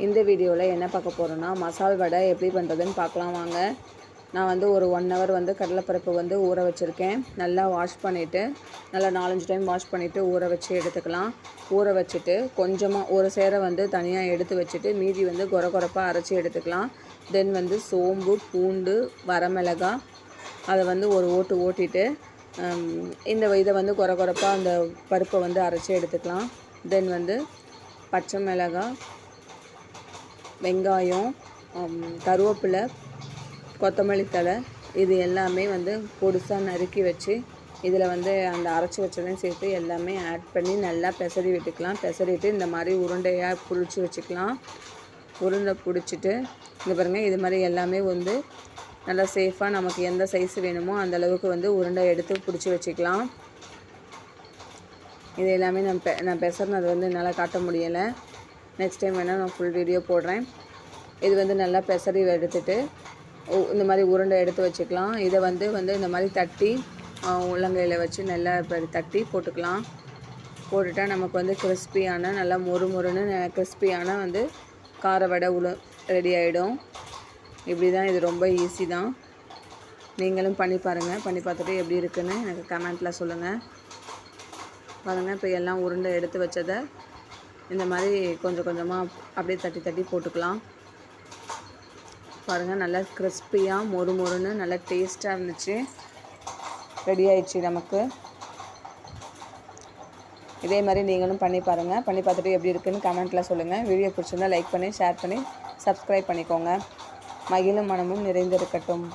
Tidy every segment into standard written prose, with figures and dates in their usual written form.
இந்த வீடியோவில் என்ன பார்க்க போகிறோன்னா மசால் வடை எப்படி பண்ணுறதுன்னு பார்க்கலாம் வாங்க. நான் வந்து ஒரு 1 hour வந்து கடலைப்பருப்பு வந்து ஊற வச்சுருக்கேன். நல்லா வாஷ் பண்ணிவிட்டு நல்லா 4-5 டைம் வாஷ் பண்ணிவிட்டு ஊற வச்சு எடுத்துக்கலாம். ஊற வச்சுட்டு கொஞ்சமாக ஒரு சேரை வந்து தனியாக எடுத்து வச்சுட்டு மீதி வந்து கொரப்பாக அரைச்சி எடுத்துக்கலாம். தென் வந்து சோம்பு, பூண்டு, வரமிளகாய் அதை வந்து ஒரு ஓட்டிட்டு இதை வந்து கொரப்பாக அந்த பருப்பை வந்து அரைச்சி எடுத்துக்கலாம். தென் வந்து பச்சை மிளகாய், வெங்காயம், கருவேப்பிலை, கொத்தமல்லி தழை இது எல்லாமே வந்து பொடிசாக நறுக்கி வச்சு இதில் வந்து அந்த அரைச்சி வச்சதையும் சேர்த்து எல்லாமே ஆட் பண்ணி நல்லா பெசரி விட்டுக்கலாம். பெசரிட்டு இந்த மாதிரி உருண்டையாக பிடிச்சி வச்சுக்கலாம். உருண்டை பிடிச்சிட்டு இங்கே பாருங்கள், இது மாதிரி எல்லாமே வந்து நல்லா சேஃபாக நமக்கு எந்த சைஸ் வேணுமோ அந்த அளவுக்கு வந்து உருண்டை எடுத்து பிடிச்சி வச்சுக்கலாம். இது எல்லாமே நான் பெசர்னது வந்து என்னால் காட்ட முடியலை. நெக்ஸ்ட் டைம் வேணால் நான் ஃபுல் வீடியோ போடுறேன். இது வந்து நல்லா பெசரி எடுத்துகிட்டு இந்த மாதிரி உருண்டை எடுத்து வச்சுக்கலாம். இதை வந்து இந்த மாதிரி தட்டி உள்ளங்கையில் வச்சு நல்லா தட்டி போட்டுக்கலாம். போட்டுட்டால் நமக்கு வந்து கிறிஸ்பியான நல்லா மொறுன்னு கிறிஸ்பியான வந்து கார வடை ரெடி ஆகிடும். இப்படி தான், இது ரொம்ப ஈஸி தான். நீங்களும் பண்ணி பாருங்கள். பண்ணி பார்த்துட்டு எப்படி இருக்குன்னு எனக்கு கமெண்ட்டில் சொல்லுங்கள். பாருங்கள், இப்போ எல்லாம் உருண்டை எடுத்து வச்சதை இந்த மாதிரி கொஞ்சமாக அப்படியே தட்டி போட்டுக்கலாம். பாருங்கள், நல்லா கிறிஸ்பியாக மொறுன்னு நல்லா டேஸ்ட்டாக இருந்துச்சு. ரெடி ஆயிடுச்சு நமக்கு. இதே மாதிரி நீங்களும் பண்ணி பாருங்கள். பண்ணி பார்த்துட்டு எப்படி இருக்குன்னு கமெண்ட்டில் சொல்லுங்கள். வீடியோ பிடிச்சிருந்தால் லைக் பண்ணி ஷேர் பண்ணி சப்ஸ்கிரைப் பண்ணிக்கோங்க. மகிழும் மனமும் நிறைந்திருக்கட்டும்.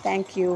தேங்க்யூ.